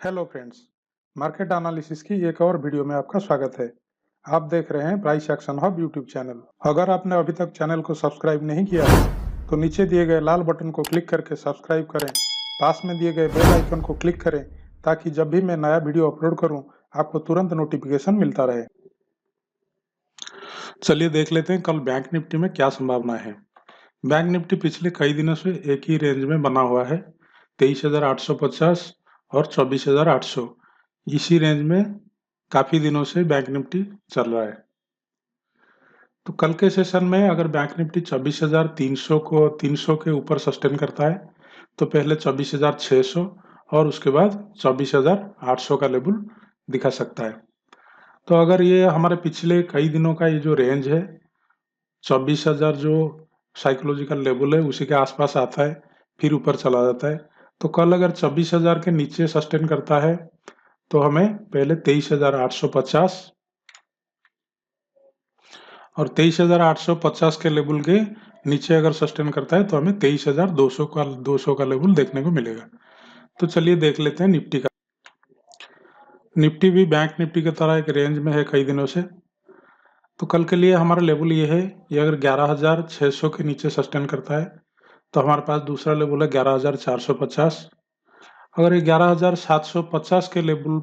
Hello friends, market analysis की एक और वीडियो में आपका स्वागत है। आप देख रहे हैं price action hub YouTube channel. अगर आपने अभी तक चैनल को सब्सक्राइब नहीं किया है तो नीचे दिए गए लाल बटन को क्लिक करके सब्सक्राइब करें। पास में दिए गए बेल आइकन को क्लिक करें ताकि जब भी मैं नया वीडियो अपलोड करूं आपको तुरंत नोटिफिकेशन मिलता रहे। चलिए देख लेते हैं कल बैंक निफ्टी में क्या संभावना है। बैंक निफ्टी पिछले कई दिनों से एक ही रेंज में बना हुआ है, 23,850 और 24,800। इसी रेंज में काफी दिनों से बैंक निफ्टी चल रहा है। तो कल के सेशन में अगर बैंक निफ्टी 24,300 के ऊपर सस्टेन करता है तो पहले 24,600 और उसके बाद 24,800 का लेवल दिखा सकता है। तो अगर ये हमारे पिछले कई दिनों का ये जो रेंज है 24,000 जो साइकोलॉजिकल लेवल है उसी के आसपास आता है, फिर ऊपर चला जाता है। तो कल अगर 24,000 के नीचे सस्टेन करता है तो हमें पहले 23,850 और 23,850 के लेवल के नीचे अगर सस्टेन करता है तो हमें 23,200 का लेवल देखने को मिलेगा। तो चलिए देख लेते हैं निफ्टी का। निफ्टी भी बैंक निफ्टी की तरह एक रेंज में है कई दिनों से। तो कल के लिए हमारा लेवल ये है, ये अगर 11,600 के नीचे सस्टेन करता है तो हमारे पास दूसरा लेवल है 11,450। अगर ये 11,750 के लेवल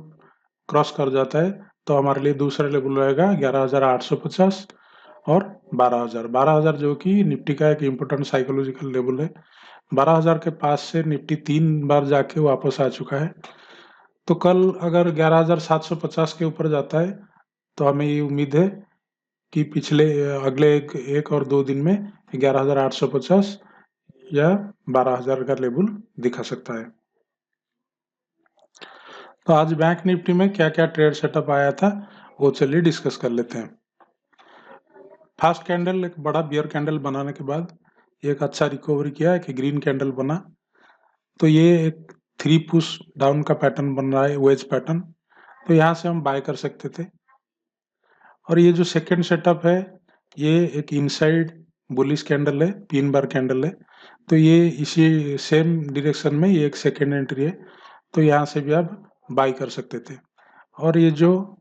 क्रॉस कर जाता है तो हमारे लिए दूसरा लेवल रहेगा 11,850 और 12,000 जो कि निफ्टी का एक इम्पोर्टेंट साइकोलॉजिकल लेवल है। 12,000 के पास से निफ्टी 3 बार जाके वापस आ चुका है। तो कल अगर 11,750 के ऊपर जाता है तो हमें ये उम्मीद है कि अगले एक और 2 दिन में 11,850 या 12,000 का लेवल दिखा सकता है। तो आज बैंक निफ्टी में क्या क्या ट्रेड सेटअप आया था वो चलिए डिस्कस कर लेते हैं। फर्स्ट कैंडल एक बड़ा बियर कैंडल बनाने के बाद एक अच्छा रिकवरी किया है कि ग्रीन कैंडल बना। तो ये एक 3 पुश डाउन का पैटर्न बन रहा है, वेज पैटर्न। तो यहाँ से हम बाय कर सकते थे। और ये जो सेकंड सेटअप है ये एक इनसाइड बुलिश कैंडल है, 3 बार कैंडल है। तो ये इसी सेम डायरेक्शन में ये एक सेकंड एंट्री है। तो यहाँ से भी आप बाय कर सकते थे। और ये जो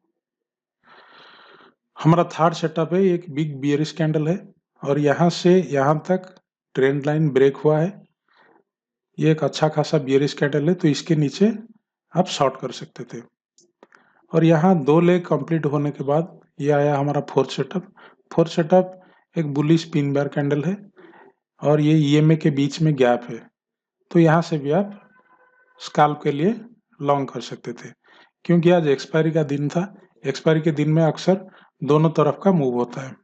हमारा थर्ड सेटअप है एक बिग बियरिश कैंडल है और यहाँ से यहाँ तक ट्रेंड लाइन ब्रेक हुआ है। ये एक अच्छा खासा बियरिश कैंडल है तो इसके नीचे आप शॉर्ट कर सकते थे। और यहाँ 2 लेग कंप्लीट होने के बाद ये आया हमारा फोर्थ सेटअप। फोर्थ सेटअप एक बुलिश पिन बार कैंडल है और ये ईएमए के बीच में गैप है। तो यहाँ से भी आप स्कैल्प के लिए लॉन्ग कर सकते थे क्योंकि आज एक्सपायरी का दिन था। एक्सपायरी के दिन में अक्सर दोनों तरफ का मूव होता है,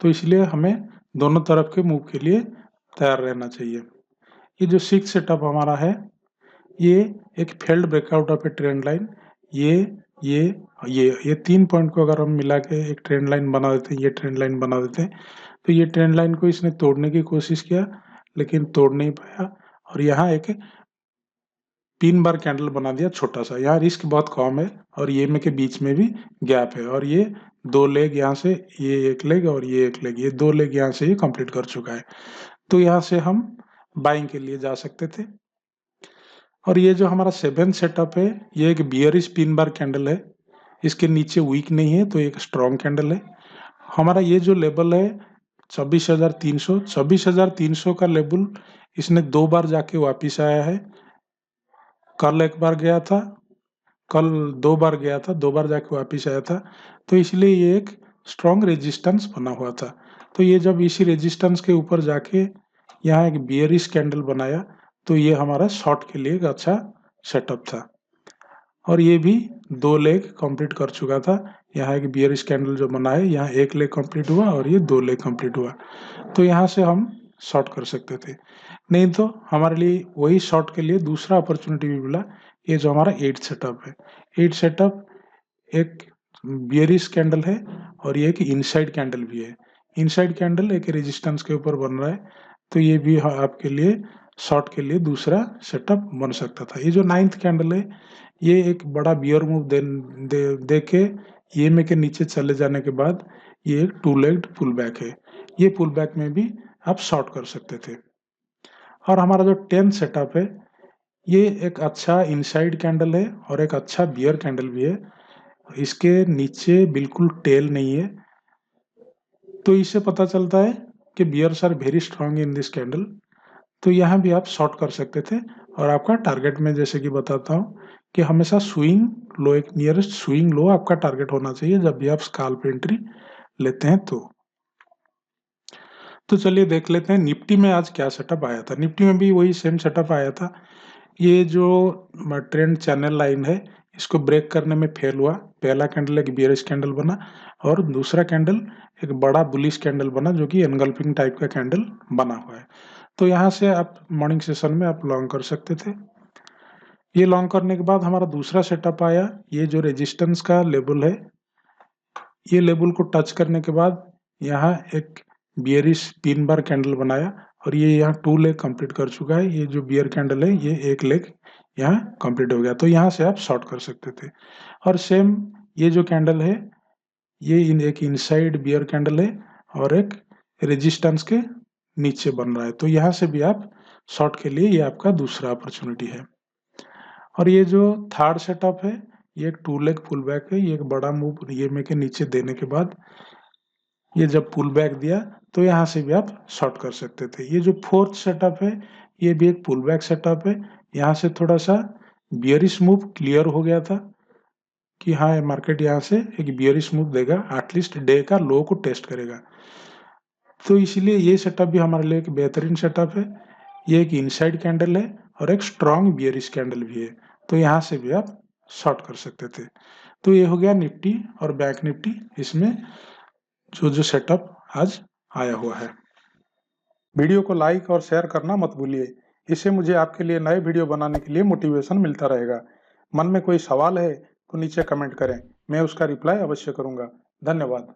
तो इसलिए हमें दोनों तरफ के मूव के लिए तैयार रहना चाहिए। ये जो सिक्स सेटअप हमारा है ये एक failed breakout of A trend line. ये ये 3 पॉइंट को अगर हम मिला के एक ट्रेंड लाइन बना देते हैं, ये ट्रेंड लाइन बना देते हैं, तो ये ट्रेंड लाइन को इसने तोड़ने की कोशिश किया लेकिन तोड़ नहीं पाया और यहाँ एक 3 बार कैंडल बना दिया छोटा सा। यहाँ रिस्क बहुत कम है और ईएमए के बीच में भी गैप है और ये 2 लेग यहाँ से, ये 1 लेग और ये 1 लेग, ये 2 लेग यहाँ से ये कंप्लीट कर चुका है। तो यहाँ से हम बाइंग के लिए जा सकते थे। और ये जो हमारा 7 सेटअप है ये एक बियरिश 3 बार कैंडल है। इसके नीचे वीक नहीं है तो एक स्ट्रॉन्ग कैंडल है। हमारा ये जो लेवल है 24,300 का लेवल इसने 2 बार जाके वापिस आया है। कल 1 बार गया था, कल 2 बार गया था, 2 बार जाके वापिस आया था। तो इसलिए ये एक स्ट्रॉन्ग रेजिस्टेंस बना हुआ था। तो ये जब इसी रेजिस्टेंस के ऊपर जाके यहाँ एक बियरिश कैंडल बनाया तो ये हमारा शॉर्ट के लिए एक अच्छा सेटअप था। और ये भी 2 लेग कंप्लीट कर चुका था। यहाँ एक बियरिश कैंडल जो बना है, यहाँ 1 लेग कंप्लीट हुआ और ये 2 लेग कंप्लीट हुआ। तो यहाँ से हम शॉर्ट कर सकते थे। नहीं तो हमारे लिए वही शॉर्ट के लिए दूसरा अपॉर्चुनिटी भी मिला, ये जो हमारा 8 सेटअप है। 8 सेटअप एक बियरिश कैंडल है और ये एक इनसाइड कैंडल भी है। इनसाइड कैंडल एक रेजिस्टेंस के ऊपर बन रहा है, तो ये भी आपके लिए शॉर्ट के लिए दूसरा सेटअप बन सकता था। ये जो 9th कैंडल है ये एक बड़ा बियर मूव दे के ईएमए के नीचे चले जाने के बाद ये एक 2 लेग्ड पुल बैक है। ये पुल बैक में भी आप शॉर्ट कर सकते थे। और हमारा जो 10th सेटअप है ये एक अच्छा इनसाइड कैंडल है और एक अच्छा बियर कैंडल भी है। इसके नीचे बिल्कुल टेल नहीं है, तो इससे पता चलता है कि bears are very strong in this candle. तो यहाँ भी आप शॉर्ट कर सकते थे। और आपका टारगेट में जैसे कि बताता हूँ कि हमेशा स्विंग लो, एक नियरेस्ट स्विंग लो आपका टारगेट होना चाहिए जब भी आप स्कैल्प एंट्री लेते हैं तो चलिए देख लेते हैं निफ्टी में आज क्या सेटअप आया था। निफ्टी में भी वही सेम सेटअप आया था। ये जो ट्रेंड चैनल लाइन है, इसको ब्रेक करने में फेल हुआ। पहला कैंडल एक बियरिश कैंडल बना और दूसरा कैंडल एक बड़ा बुलिश कैंडल बना जो कि एनगल्फिंग टाइप का कैंडल बना हुआ है। तो यहाँ से आप मॉर्निंग सेशन में आप लॉन्ग कर सकते थे। ये लॉन्ग करने के बाद हमारा दूसरा सेटअप आया। ये जो रेजिस्टेंस का लेवल है, ये लेवल को टच करने के बाद यहाँ एक बियरिश 3 बार कैंडल बनाया और ये यहाँ 2 लेग कंप्लीट कर चुका है। ये जो बियर कैंडल है ये 1 लेग यहाँ कंप्लीट हो गया, तो यहाँ से आप शॉर्ट कर सकते थे। और सेम ये जो कैंडल है ये एक इनसाइड बियर कैंडल है और एक रेजिस्टेंस के नीचे बन रहा है, तो यहाँ से भी आप शॉर्ट के लिए ये आपका दूसरा अपॉर्चुनिटी है। और ये जो थर्ड सेटअप है ये एक 2 लेग पुल बैक है। ये एक बड़ा मूव ईएमए के नीचे देने के बाद ये जब पुल बैक दिया तो यहाँ से भी आप शॉर्ट कर सकते थे। ये जो फोर्थ सेटअप है ये भी एक पुल बैक सेटअप है। यहाँ से थोड़ा सा बियरिश मूव क्लियर हो गया था कि हाँ मार्केट यहाँ से एक बियरिश मूव देगा, एटलीस्ट डे का लो को टेस्ट करेगा। तो इसलिए ये सेटअप भी हमारे लिए एक बेहतरीन सेटअप है। ये एक इनसाइड कैंडल है और एक स्ट्रॉन्ग बियरिश कैंडल भी है, तो यहाँ से भी आप शॉर्ट कर सकते थे। तो ये हो गया निफ्टी और बैंक निफ्टी, इसमें जो सेटअप आज आया हुआ है। वीडियो को लाइक और शेयर करना मत भूलिए, इससे मुझे आपके लिए नए वीडियो बनाने के लिए मोटिवेशन मिलता रहेगा। मन में कोई सवाल है तो नीचे कमेंट करें, मैं उसका रिप्लाई अवश्य करूंगा। धन्यवाद।